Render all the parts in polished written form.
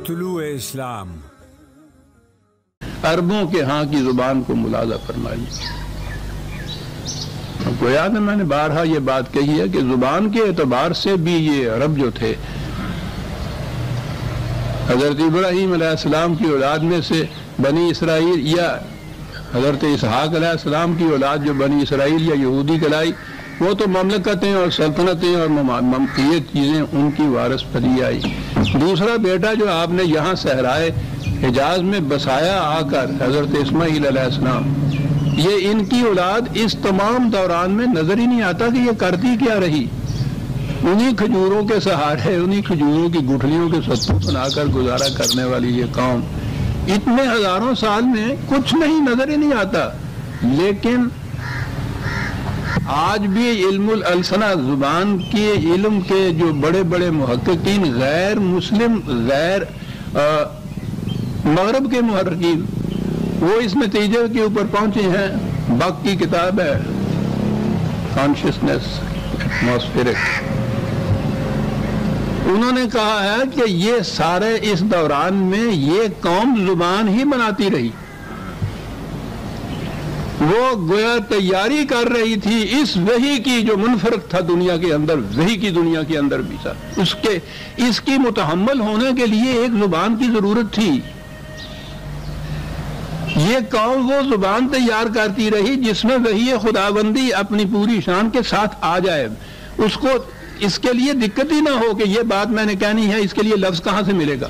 طلوع اسلام عربوں کے ہاں کی زبان کو ملاحظہ فرمائیے. آپ کو یاد ہے میں نے بارہا یہ بات کہی ہے کہ زبان کے اعتبار سے بھی یہ عرب جو تھے حضرت ابراہیم علیہ السلام کی اولاد میں سے بنی اسرائیل یا حضرت اسحاق علیہ السلام کی اولاد جو بنی اسرائیل یا یہودی کہلائی وہ تو مملکتیں اور سلطنتیں اور یہ چیزیں ان کی وارث پلی آئی. دوسرا بیٹا جو آپ نے یہاں صحرائے حجاز میں بسایا آ کر حضرت اسماعیل علیہ السلام، یہ ان کی اولاد اس تمام دوران میں نظر ہی نہیں آتا کہ یہ کرتی کیا رہی. انہی کھجوروں کے سہارے انہی کھجوروں کی گٹھلیوں کے ستو بنا کر گزارا کرنے والی یہ قوم اتنے ہزاروں سال میں کچھ نہیں نظر ہی نہیں آتا. لیکن آج بھی علم الالسنہ زبان کے علم کے جو بڑے بڑے محققین غیر مسلم غیر مغرب کے محققین وہ اس نتیجے کے اوپر پہنچے ہیں. بک کی کتاب ہے کانشیسنیس ایٹماسفیرک، انہوں نے کہا ہے کہ یہ سارے اس دوران میں یہ قوم زبان ہی بناتی رہی. وہ گویا تیاری کر رہی تھی اس وحی کی جو منفرد تھا دنیا کے اندر، وحی کی دنیا کے اندر بھی تھا، اس کی متحمل ہونے کے لیے ایک زبان کی ضرورت تھی. یہ قوم وہ زبان تیار کرتی رہی جس میں وحی خداوندی اپنی پوری شان کے ساتھ آ جائے. اس کو اس کے لیے دقت ہی نہ ہو کہ یہ بات میں نے کہنی ہے، اس کے لیے لفظ کہاں سے ملے گا.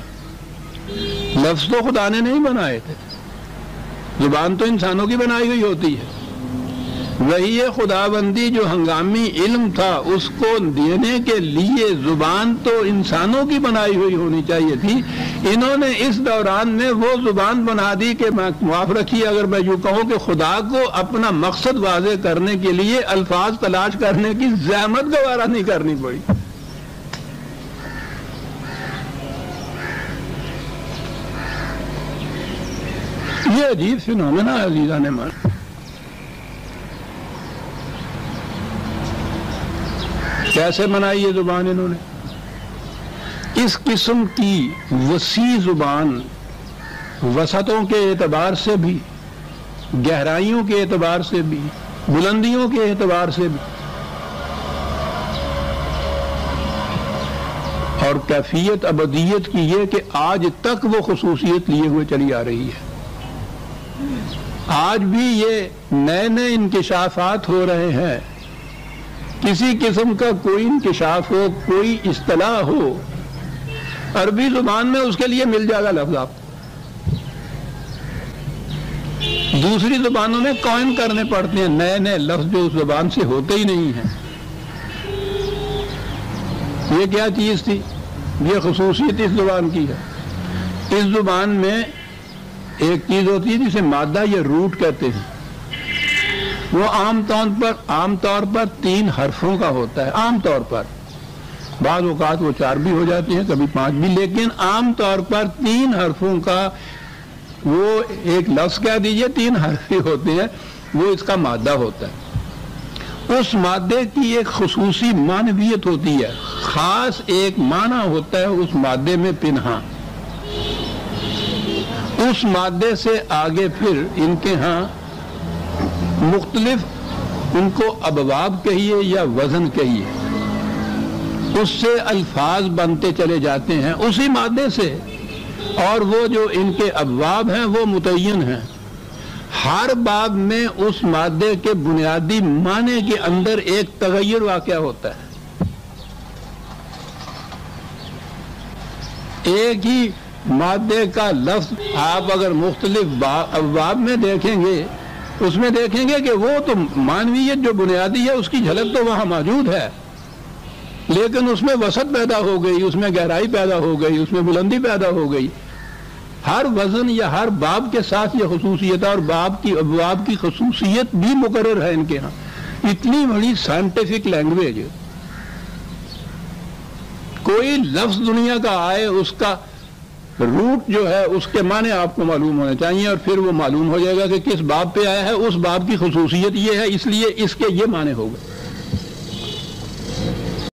لفظ تو خدا نے نہیں بنائے تھے، زبان تو انسانوں کی بنائی ہوئی ہوتی ہے. وہی خداوندی جو ہنگامی علم تھا اس کو دینے کے لیے زبان تو انسانوں کی بنائی ہوئی ہونی چاہیے تھی. انہوں نے اس دوران میں وہ زبان بنا دی کہ معاف رکھیے اگر میں یوں کہوں کہ خدا کو اپنا مقصد واضح کرنے کے لیے الفاظ تلاش کرنے کی زحمت گوارا نہیں کرنی پڑی. یہ عجیب فنومنا ہے عزیزان من. کیسے بنائی یہ زبان انہوں نے؟ اس قسم کی وسیع زبان وسعتوں کے اعتبار سے بھی، گہرائیوں کے اعتبار سے بھی، بلندیوں کے اعتبار سے بھی، اور کیفیت ابدیت کی یہ کہ آج تک وہ خصوصیت لیے ہوئے چلی آ رہی ہے. آج بھی یہ نئے نئے انکشافات ہو رہے ہیں. کسی قسم کا کوئی انکشاف ہو، کوئی اصطلاح ہو، عربی زبان میں اس کے لیے مل جائے گا لفظ. آپ دوسری زبانوں میں قائم کرنے پڑتے ہیں نئے نئے لفظ جو اس زبان سے ہوتے ہی نہیں ہیں. یہ کیا چیز تھی؟ یہ خصوصیت اس زبان کی ہے. اس زبان میں ایک چیز ہوتی ہے جسے مادہ یا روٹ کہتے ہیں. وہ عام طور پر 3 حرفوں کا ہوتا ہے. عام طور پر بعض اوقات وہ 4 بھی ہو جاتے ہیں، کبھی 5 بھی، لیکن عام طور پر 3 حرفوں کا وہ ایک لفظ کہہ دیجئے 3 حرف ہوتے ہیں، وہ اس کا مادہ ہوتا ہے. اس مادے کی ایک خصوصی معنویت ہوتی ہے، خاص ایک معنی ہوتا ہے اس مادے میں پنہاں. اس مادے سے آگے پھر ان کے ہاں مختلف، ان کو ابواب کہیے یا وزن کہیے، اس سے الفاظ بنتے چلے جاتے ہیں اسی مادے سے. اور وہ جو ان کے ابواب ہیں وہ متعین ہیں. ہر باب میں اس مادے کے بنیادی معنی کے اندر ایک تغیر واقع ہوتا ہے. ایک ہی مادے کا لفظ آپ اگر مختلف ابواب میں دیکھیں گے، اس میں دیکھیں گے کہ وہ تو معنویت جو بنیادی ہے اس کی جھلک تو وہاں موجود ہے، لیکن اس میں وسعت پیدا ہو گئی، اس میں گہرائی پیدا ہو گئی، اس میں بلندی پیدا ہو گئی. ہر وزن یا ہر باب کے ساتھ یہ خصوصیت اور ابواب کی خصوصیت بھی مقرر ہے ان کے ہاں. اتنی بڑی سائنٹیفک لینگویج، کوئی لفظ دنیا کا آئے اس کا روٹ جو ہے اس کے معنی آپ کو معلوم ہونے چاہیے، اور پھر وہ معلوم ہو جائے گا کہ کس باب پہ آیا ہے، اس باب کی خصوصیت یہ ہے اس لیے اس کے یہ معنی ہو گئے.